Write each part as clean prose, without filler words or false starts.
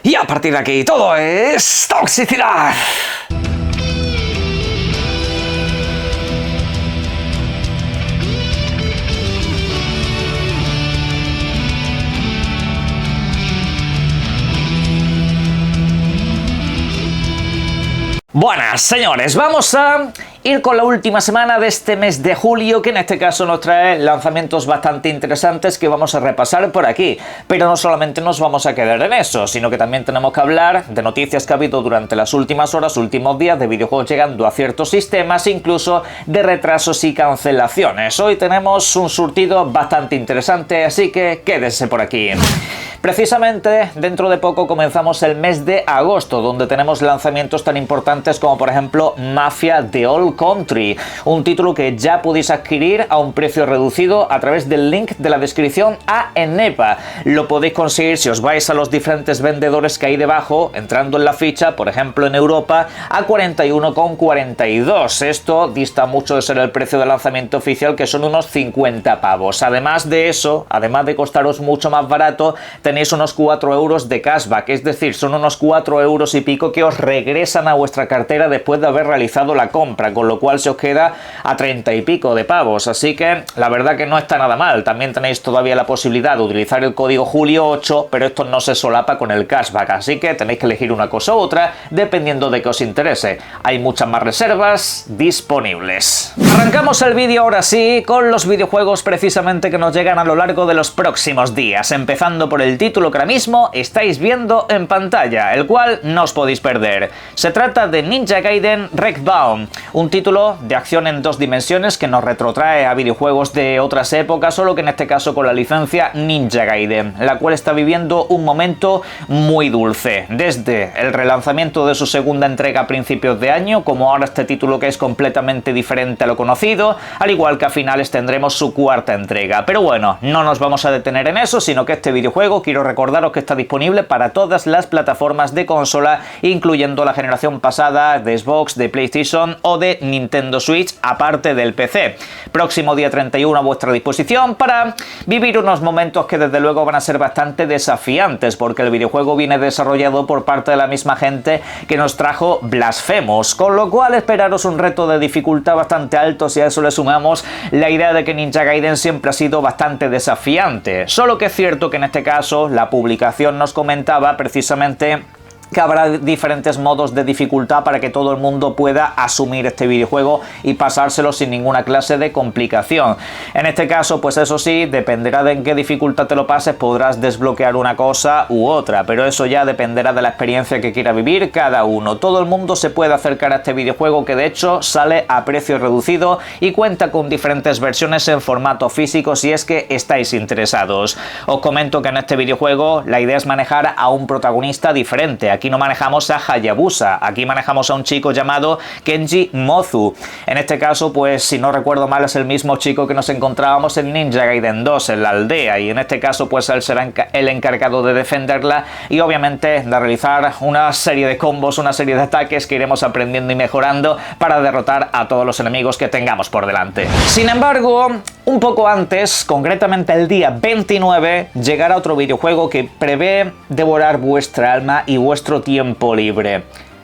Y a partir de aquí todo es toxicidad. Buenas señores, vamos a ir con la última semana de este mes de julio, que en este caso nos trae lanzamientos bastante interesantes que vamos a repasar por aquí. Pero no solamente nos vamos a quedar en eso, sino que también tenemos que hablar de noticias que ha habido durante las últimas horas, últimos días, de videojuegos llegando a ciertos sistemas, incluso de retrasos y cancelaciones. Hoy tenemos un surtido bastante interesante, así que quédense por aquí. Precisamente dentro de poco comenzamos el mes de agosto, donde tenemos lanzamientos tan importantes como por ejemplo Mafia: The Old Country, un título que ya podéis adquirir a un precio reducido a través del link de la descripción a Eneba. Lo podéis conseguir si os vais a los diferentes vendedores que hay debajo, entrando en la ficha, por ejemplo en Europa, a 41,42. Esto dista mucho de ser el precio de lanzamiento oficial, que son unos 50 pavos. Además de eso, además de costaros mucho más barato, tenéis unos 4 euros de cashback, es decir, son unos 4 euros y pico que os regresan a vuestra cartera después de haber realizado la compra, con lo cual se os queda a 30 y pico de pavos, así que la verdad que no está nada mal. También tenéis todavía la posibilidad de utilizar el código Julio8, pero esto no se solapa con el cashback, así que tenéis que elegir una cosa u otra dependiendo de que os interese. Hay muchas más reservas disponibles. Arrancamos el vídeo ahora sí con los videojuegos precisamente que nos llegan a lo largo de los próximos días, empezando por el título que ahora mismo estáis viendo en pantalla, el cual no os podéis perder. Se trata de Ninja Gaiden Wreckbound, un título de acción en 2 dimensiones que nos retrotrae a videojuegos de otras épocas, solo que en este caso con la licencia Ninja Gaiden, la cual está viviendo un momento muy dulce, desde el relanzamiento de su segunda entrega a principios de año, como ahora este título que es completamente diferente a lo conocido, al igual que a finales tendremos su cuarta entrega. Pero bueno, no nos vamos a detener en eso, sino que este videojuego quiero recordaros que está disponible para todas las plataformas de consola, incluyendo la generación pasada de Xbox, de PlayStation o de Nintendo Switch, aparte del PC. Próximo día 31 a vuestra disposición para vivir unos momentos que desde luego van a ser bastante desafiantes, porque el videojuego viene desarrollado por parte de la misma gente que nos trajo Blasphemous, con lo cual esperaros un reto de dificultad bastante alto si a eso le sumamos la idea de que Ninja Gaiden siempre ha sido bastante desafiante. Solo que es cierto que en este caso la publicación nos comentaba precisamente que habrá diferentes modos de dificultad para que todo el mundo pueda asumir este videojuego y pasárselo sin ninguna clase de complicación. En este caso, pues eso sí, dependerá de en qué dificultad te lo pases, podrás desbloquear una cosa u otra, pero eso ya dependerá de la experiencia que quiera vivir cada uno. Todo el mundo se puede acercar a este videojuego, que de hecho sale a precio reducido y cuenta con diferentes versiones en formato físico si es que estáis interesados. Os comento que en este videojuego la idea es manejar a un protagonista diferente. Aquí no manejamos a Hayabusa, aquí manejamos a un chico llamado Kenji Mozu. En este caso, pues si no recuerdo mal, es el mismo chico que nos encontrábamos en Ninja Gaiden 2, en la aldea, y en este caso pues él será el encargado de defenderla y obviamente de realizar una serie de combos, una serie de ataques que iremos aprendiendo y mejorando para derrotar a todos los enemigos que tengamos por delante. Sin embargo, un poco antes, concretamente el día 29, llegará otro videojuego que prevé devorar vuestra alma y vuestro tiempo libre.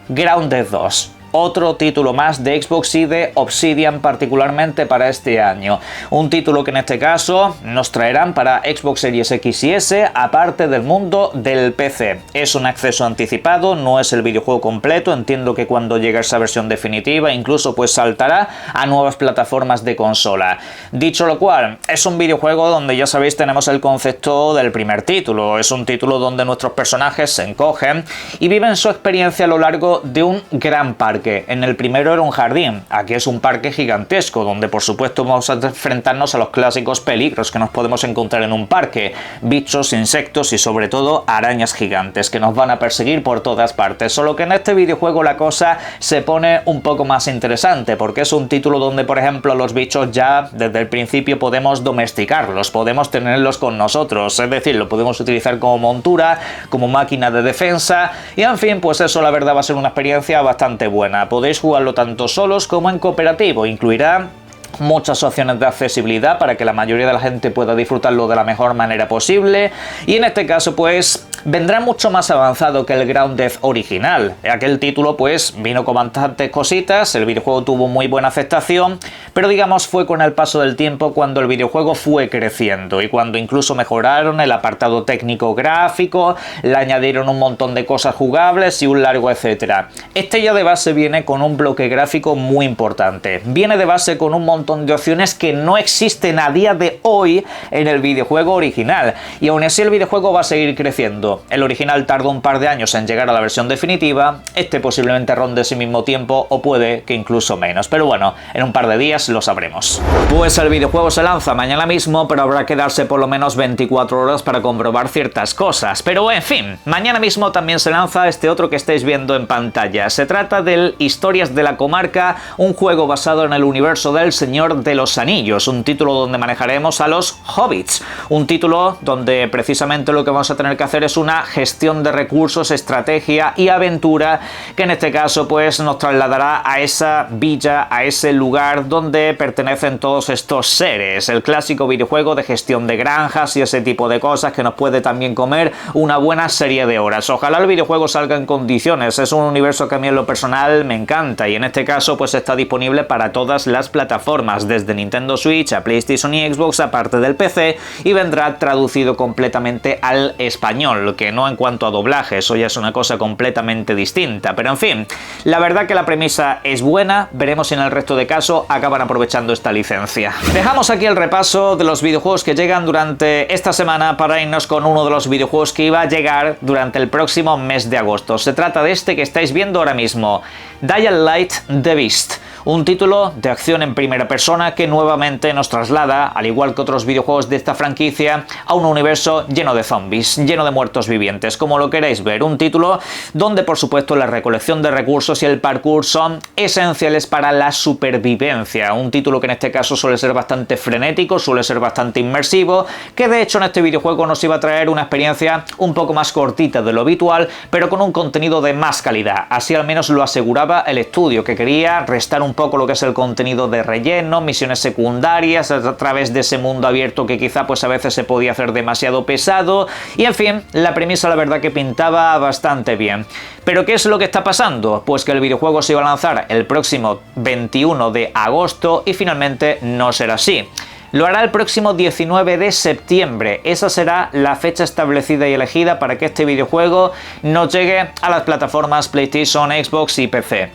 Grounded 2. Otro título más de Xbox y de Obsidian particularmente para este año. Un título que en este caso nos traerán para Xbox Series X y S, aparte del mundo del PC. Es un acceso anticipado, no es el videojuego completo. Entiendo que cuando llegue esa versión definitiva incluso pues saltará a nuevas plataformas de consola. Dicho lo cual, es un videojuego donde ya sabéis tenemos el concepto del primer título. Es un título donde nuestros personajes se encogen y viven su experiencia a lo largo de un gran parque. En el primero era un jardín, aquí es un parque gigantesco donde por supuesto vamos a enfrentarnos a los clásicos peligros que nos podemos encontrar en un parque: bichos, insectos y sobre todo arañas gigantes que nos van a perseguir por todas partes. Solo que en este videojuego la cosa se pone un poco más interesante, porque es un título donde por ejemplo los bichos ya desde el principio podemos domesticarlos, podemos tenerlos con nosotros, es decir, lo podemos utilizar como montura, como máquina de defensa y en fin, pues eso la verdad va a ser una experiencia bastante buena. Podéis jugarlo tanto solos como en cooperativo, incluirá muchas opciones de accesibilidad para que la mayoría de la gente pueda disfrutarlo de la mejor manera posible, y en este caso pues vendrá mucho más avanzado que el Grounded original. Aquel título pues vino con bastantes cositas, el videojuego tuvo muy buena aceptación, pero digamos fue con el paso del tiempo cuando el videojuego fue creciendo y cuando incluso mejoraron el apartado técnico gráfico, le añadieron un montón de cosas jugables y un largo etcétera. Este ya de base viene con un bloque gráfico muy importante, viene de base con un montón de opciones que no existen a día de hoy en el videojuego original, y aún así el videojuego va a seguir creciendo. El original tardó un par de años en llegar a la versión definitiva, este posiblemente ronde ese mismo tiempo o puede que incluso menos, pero bueno, en un par de días lo sabremos. Pues el videojuego se lanza mañana mismo, pero habrá que darse por lo menos 24 horas para comprobar ciertas cosas, pero en fin, mañana mismo también se lanza este otro que estáis viendo en pantalla. Se trata del Historias de la Comarca, un juego basado en el universo del Señor de los Anillos, un título donde manejaremos a los hobbits, un título donde precisamente lo que vamos a tener que hacer es una gestión de recursos, estrategia y aventura, que en este caso pues nos trasladará a esa villa, a ese lugar donde pertenecen todos estos seres, el clásico videojuego de gestión de granjas y ese tipo de cosas que nos puede también comer una buena serie de horas. Ojalá el videojuego salga en condiciones, es un universo que a mí en lo personal me encanta, y en este caso pues está disponible para todas las plataformas, desde Nintendo Switch a PlayStation y Xbox, aparte del PC, y vendrá traducido completamente al español, que no en cuanto a doblaje, eso ya es una cosa completamente distinta, pero en fin, la verdad que la premisa es buena, veremos si en el resto de casos acaban aprovechando esta licencia. Dejamos aquí el repaso de los videojuegos que llegan durante esta semana para irnos con uno de los videojuegos que iba a llegar durante el próximo mes de agosto. Se trata de este que estáis viendo ahora mismo, Dying Light: The Beast, un título de acción en primera persona que nuevamente nos traslada, al igual que otros videojuegos de esta franquicia, a un universo lleno de zombies, lleno de muertos vivientes, como lo queréis ver. Un título donde por supuesto la recolección de recursos y el parkour son esenciales para la supervivencia. Un título que en este caso suele ser bastante frenético, suele ser bastante inmersivo, que de hecho en este videojuego nos iba a traer una experiencia un poco más cortita de lo habitual, pero con un contenido de más calidad. Así al menos lo aseguraba el estudio, que quería restar un poco lo que es el contenido de relleno, misiones secundarias a través de ese mundo abierto que quizá pues a veces se podía hacer demasiado pesado, y en fin, la premisa la verdad que pintaba bastante bien. Pero ¿qué es lo que está pasando? Pues que el videojuego se iba a lanzar el próximo 21 de agosto y finalmente no será así. Lo hará el próximo 19 de septiembre. Esa será la fecha establecida y elegida para que este videojuego nos llegue a las plataformas PlayStation, Xbox y PC.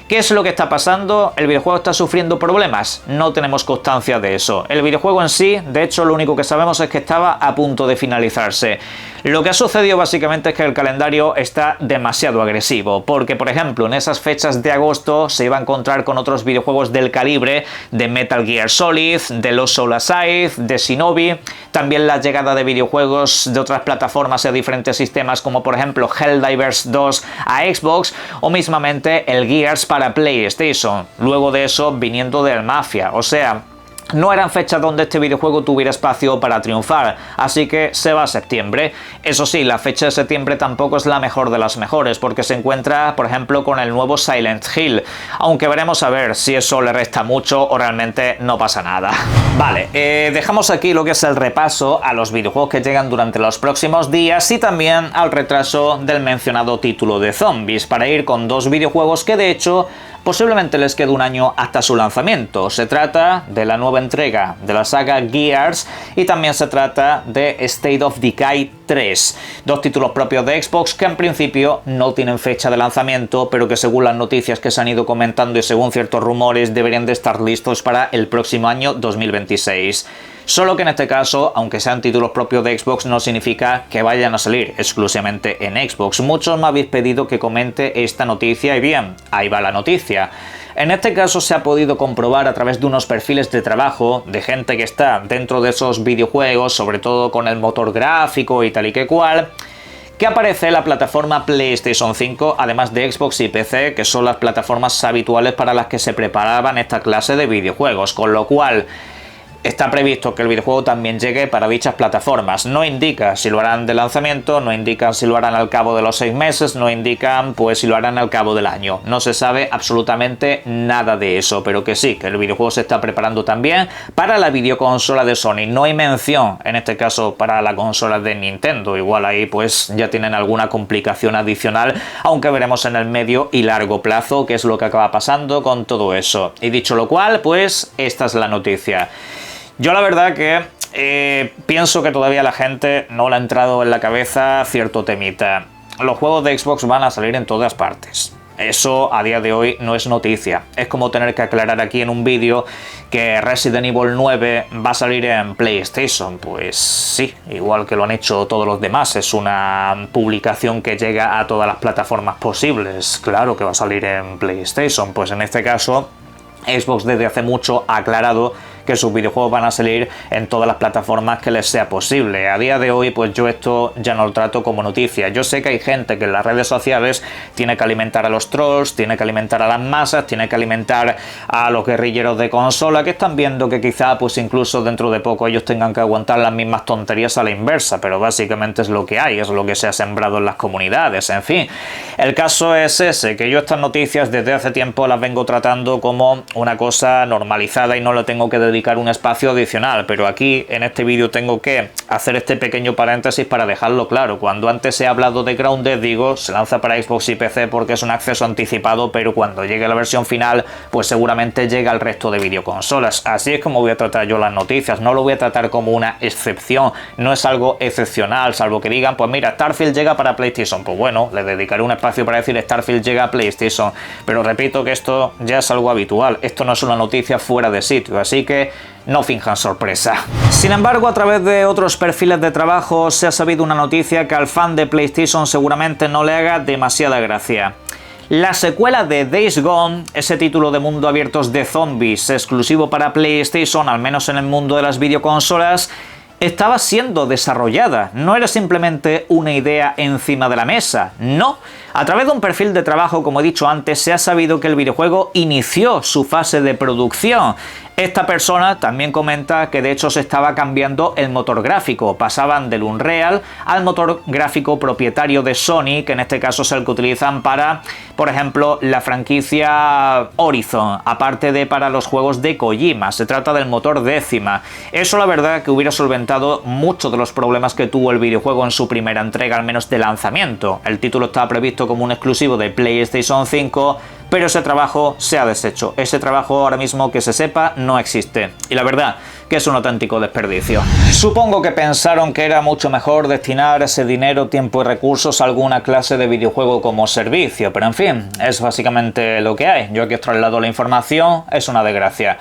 ¿Qué es lo que está pasando? ¿El videojuego está sufriendo problemas? No tenemos constancia de eso. El videojuego en sí, de hecho, lo único que sabemos es que estaba a punto de finalizarse. Lo que ha sucedido básicamente es que el calendario está demasiado agresivo, porque por ejemplo en esas fechas de agosto se iba a encontrar con otros videojuegos del calibre de Metal Gear Solid, de Lost Soul Aside, de Shinobi, también la llegada de videojuegos de otras plataformas y a diferentes sistemas como por ejemplo Helldivers 2 a Xbox o mismamente el Gears para PlayStation, luego de eso viniendo del Mafia, o sea, no eran fechas donde este videojuego tuviera espacio para triunfar, así que se va a septiembre. Eso sí, la fecha de septiembre tampoco es la mejor de las mejores, porque se encuentra, por ejemplo, con el nuevo Silent Hill, aunque veremos a ver si eso le resta mucho o realmente no pasa nada. Vale, dejamos aquí lo que es el repaso a los videojuegos que llegan durante los próximos días y también al retraso del mencionado título de zombies, para ir con dos videojuegos que de hecho posiblemente les quede un año hasta su lanzamiento. Se trata de la nueva entrega de la saga Gears y también se trata de State of Decay 3, dos títulos propios de Xbox que en principio no tienen fecha de lanzamiento, pero que según las noticias que se han ido comentando y según ciertos rumores deberían de estar listos para el próximo año 2026. Solo que en este caso, aunque sean títulos propios de Xbox, no significa que vayan a salir exclusivamente en Xbox. Muchos me habéis pedido que comente esta noticia y bien, ahí va la noticia. En este caso se ha podido comprobar a través de unos perfiles de trabajo de gente que está dentro de esos videojuegos, sobre todo con el motor gráfico y tal y que cual, que aparece la plataforma PlayStation 5, además de Xbox y PC, que son las plataformas habituales para las que se preparaban esta clase de videojuegos, con lo cual está previsto que el videojuego también llegue para dichas plataformas. No indica si lo harán de lanzamiento, no indican si lo harán al cabo de los 6 meses, no indican pues si lo harán al cabo del año. No se sabe absolutamente nada de eso, pero que sí, que el videojuego se está preparando también para la videoconsola de Sony. No hay mención, en este caso, para la consola de Nintendo. Igual ahí pues ya tienen alguna complicación adicional, aunque veremos en el medio y largo plazo qué es lo que acaba pasando con todo eso. Y dicho lo cual, pues esta es la noticia. Yo la verdad que pienso que todavía la gente no le ha entrado en la cabeza cierto temita. Los juegos de Xbox van a salir en todas partes. Eso a día de hoy no es noticia. Es como tener que aclarar aquí en un vídeo que Resident Evil 9 va a salir en PlayStation. Pues sí, igual que lo han hecho todos los demás. Es una publicación que llega a todas las plataformas posibles. Claro que va a salir en PlayStation. Pues en este caso, Xbox desde hace mucho ha aclarado que sus videojuegos van a salir en todas las plataformas que les sea posible. A día de hoy, pues yo esto ya no lo trato como noticia. Yo sé que hay gente que en las redes sociales tiene que alimentar a los trolls, tiene que alimentar a las masas, tiene que alimentar a los guerrilleros de consola, que están viendo que quizá pues incluso dentro de poco ellos tengan que aguantar las mismas tonterías a la inversa, pero básicamente es lo que hay, es lo que se ha sembrado en las comunidades, en fin. El caso es ese, que yo estas noticias desde hace tiempo las vengo tratando como una cosa normalizada y no le tengo que dedicar un espacio adicional, pero aquí en este vídeo tengo que hacer este pequeño paréntesis para dejarlo claro. Cuando antes he hablado de Grounded, digo, se lanza para Xbox y PC porque es un acceso anticipado, pero cuando llegue la versión final, pues seguramente llega al resto de videoconsolas. Así es como voy a tratar yo las noticias, no lo voy a tratar como una excepción, no es algo excepcional, salvo que digan, pues mira, Starfield llega para PlayStation, pues bueno, le dedicaré un espacio para decir Starfield llega a PlayStation, pero repito que esto ya es algo habitual, esto no es una noticia fuera de sitio, así que no finjan sorpresa. Sin embargo, a través de otros perfiles de trabajo se ha sabido una noticia que al fan de PlayStation seguramente no le haga demasiada gracia. La secuela de Days Gone, ese título de mundo abiertos de zombies exclusivo para PlayStation, al menos en el mundo de las videoconsolas, estaba siendo desarrollada. No era simplemente una idea encima de la mesa, no. A través de un perfil de trabajo, como he dicho antes, se ha sabido que el videojuego inició su fase de producción. Esta persona también comenta que de hecho se estaba cambiando el motor gráfico, pasaban del Unreal al motor gráfico propietario de Sony, que en este caso es el que utilizan para, por ejemplo, la franquicia Horizon, aparte de para los juegos de Kojima, se trata del motor Décima. Eso la verdad que hubiera solventado muchos de los problemas que tuvo el videojuego en su primera entrega, al menos de lanzamiento. El título estaba previsto como un exclusivo de PlayStation 5, pero ese trabajo se ha deshecho. Ese trabajo ahora mismo que se sepa no existe. Y la verdad que es un auténtico desperdicio. Supongo que pensaron que era mucho mejor destinar ese dinero, tiempo y recursos a alguna clase de videojuego como servicio, pero en fin, es básicamente lo que hay. Yo aquí os traslado la información, es una desgracia.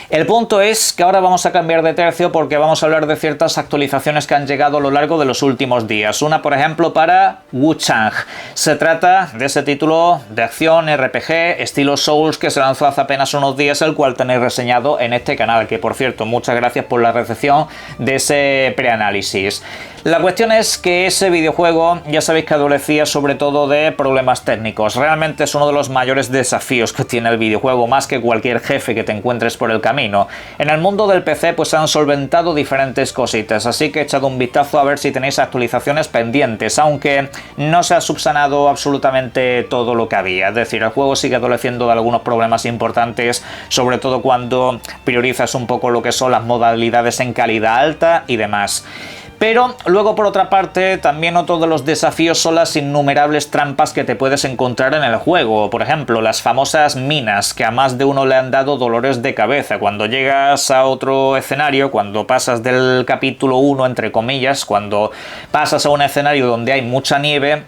El punto es que ahora vamos a cambiar de tercio porque vamos a hablar de ciertas actualizaciones que han llegado a lo largo de los últimos días. Una, por ejemplo, para Wuchang. Se trata de ese título de acción RPG estilo Souls que se lanzó hace apenas unos días, el cual tenéis reseñado en este canal, que por cierto, muchas gracias por la recepción de ese preanálisis. La cuestión es que ese videojuego, ya sabéis que adolecía sobre todo de problemas técnicos. Realmente es uno de los mayores desafíos que tiene el videojuego, más que cualquier jefe que te encuentres por el camino. En el mundo del PC pues se han solventado diferentes cositas, así que he echado un vistazo a ver si tenéis actualizaciones pendientes, aunque no se ha subsanado absolutamente todo lo que había. Es decir, el juego sigue adoleciendo de algunos problemas importantes, sobre todo cuando priorizas un poco lo que son las modalidades en calidad alta y demás. Pero luego, por otra parte, también otro de los desafíos son las innumerables trampas que te puedes encontrar en el juego. Por ejemplo, las famosas minas, que a más de uno le han dado dolores de cabeza. Cuando llegas a otro escenario, cuando pasas del capítulo 1, entre comillas, cuando pasas a un escenario donde hay mucha nieve,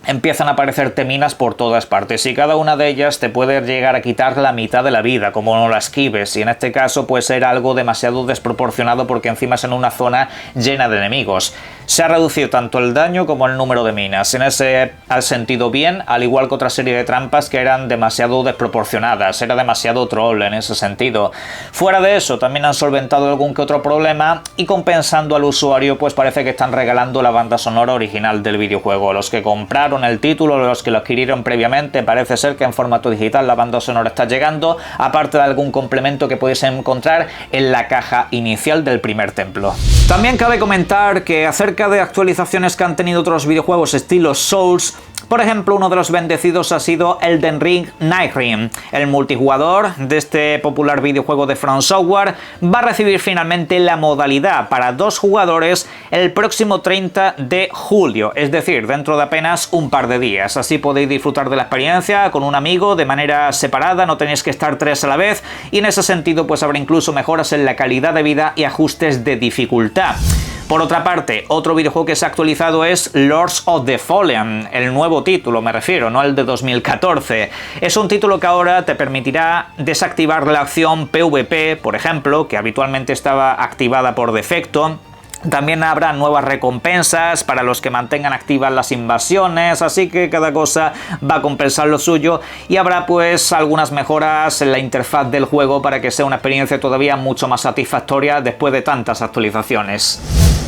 empiezan a aparecerte minas por todas partes y cada una de ellas te puede llegar a quitar la mitad de la vida, como no la esquives, y en este caso pues era algo demasiado desproporcionado porque encima es en una zona llena de enemigos. Se ha reducido tanto el daño como el número de minas. En ese sentido bien, al igual que otra serie de trampas que eran demasiado desproporcionadas. Era demasiado troll en ese sentido. Fuera de eso, también han solventado algún que otro problema y compensando al usuario, pues parece que están regalando la banda sonora original del videojuego. Los que compraron el título, los que lo adquirieron previamente, parece ser que en formato digital la banda sonora está llegando, aparte de algún complemento que podéis encontrar en la caja inicial del primer templo. También cabe comentar que acerca de actualizaciones que han tenido otros videojuegos estilo Souls, por ejemplo, uno de los bendecidos ha sido Elden Ring Nightreign. El multijugador de este popular videojuego de From Software va a recibir finalmente la modalidad para 2 jugadores el próximo 30 de julio, es decir, dentro de apenas un par de días. Así podéis disfrutar de la experiencia con un amigo de manera separada, no tenéis que estar 3 a la vez, y en ese sentido pues habrá incluso mejoras en la calidad de vida y ajustes de dificultad. Por otra parte, otro videojuego que se ha actualizado es Lords of the Fallen, el nuevo título me refiero, no el de 2014. Es un título que ahora te permitirá desactivar la opción PvP, por ejemplo, que habitualmente estaba activada por defecto. También habrá nuevas recompensas para los que mantengan activas las invasiones, así que cada cosa va a compensar lo suyo, y habrá pues algunas mejoras en la interfaz del juego para que sea una experiencia todavía mucho más satisfactoria después de tantas actualizaciones.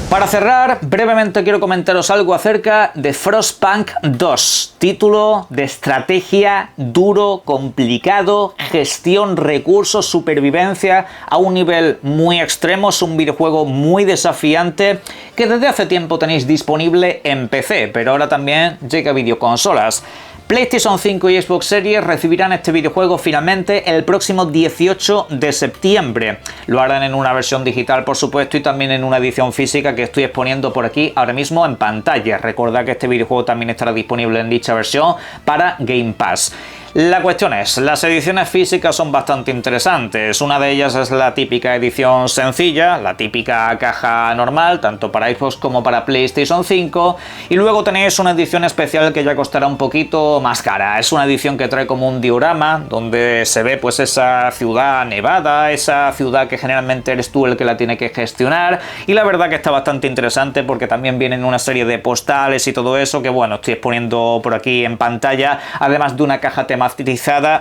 Para cerrar, brevemente quiero comentaros algo acerca de Frostpunk 2, título de estrategia duro, complicado, gestión, recursos, supervivencia a un nivel muy extremo. Es un videojuego muy desafiante que desde hace tiempo tenéis disponible en PC, pero ahora también llega a videoconsolas. PlayStation 5 y Xbox Series recibirán este videojuego finalmente el próximo 18 de septiembre. Lo harán en una versión digital, por supuesto, y también en una edición física que estoy exponiendo por aquí ahora mismo en pantalla. Recordad que este videojuego también estará disponible en dicha versión para Game Pass. La cuestión es, las ediciones físicas son bastante interesantes. Una de ellas es la típica edición sencilla, la típica caja normal, tanto para Xbox como para PlayStation 5. Y luego tenéis una edición especial que ya costará un poquito más cara. Es una edición que trae como un diorama, donde se ve pues esa ciudad nevada, esa ciudad que generalmente eres tú el que la tiene que gestionar. Y la verdad que está bastante interesante porque también vienen una serie de postales y todo eso que bueno, estoy exponiendo por aquí en pantalla, además de una caja temática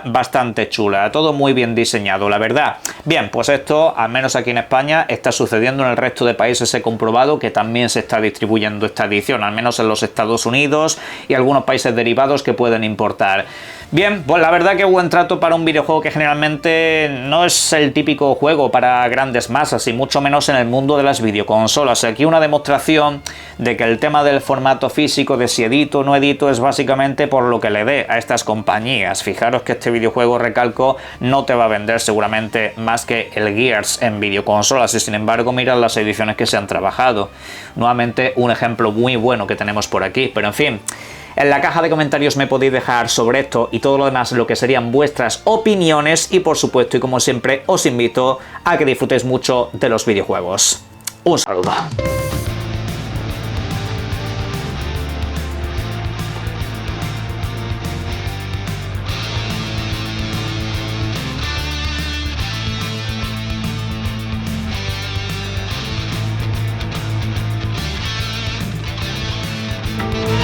bastante chula, todo muy bien diseñado, la verdad. Bien, pues esto, al menos aquí en España, está sucediendo. En el resto de países he comprobado que también se está distribuyendo esta edición, al menos en los Estados Unidos y algunos países derivados que pueden importar. Bien, pues la verdad que buen trato para un videojuego que generalmente no es el típico juego para grandes masas y mucho menos en el mundo de las videoconsolas. Aquí una demostración de que el tema del formato físico, de si edito o no edito, es básicamente por lo que le dé a estas compañías. Fijaros que este videojuego, recalco, no te va a vender seguramente más que el Gears en videoconsolas y sin embargo mirad las ediciones que se han trabajado. Nuevamente un ejemplo muy bueno que tenemos por aquí, pero en fin. En la caja de comentarios me podéis dejar sobre esto y todo lo demás lo que serían vuestras opiniones y por supuesto y como siempre os invito a que disfrutéis mucho de los videojuegos. Un saludo.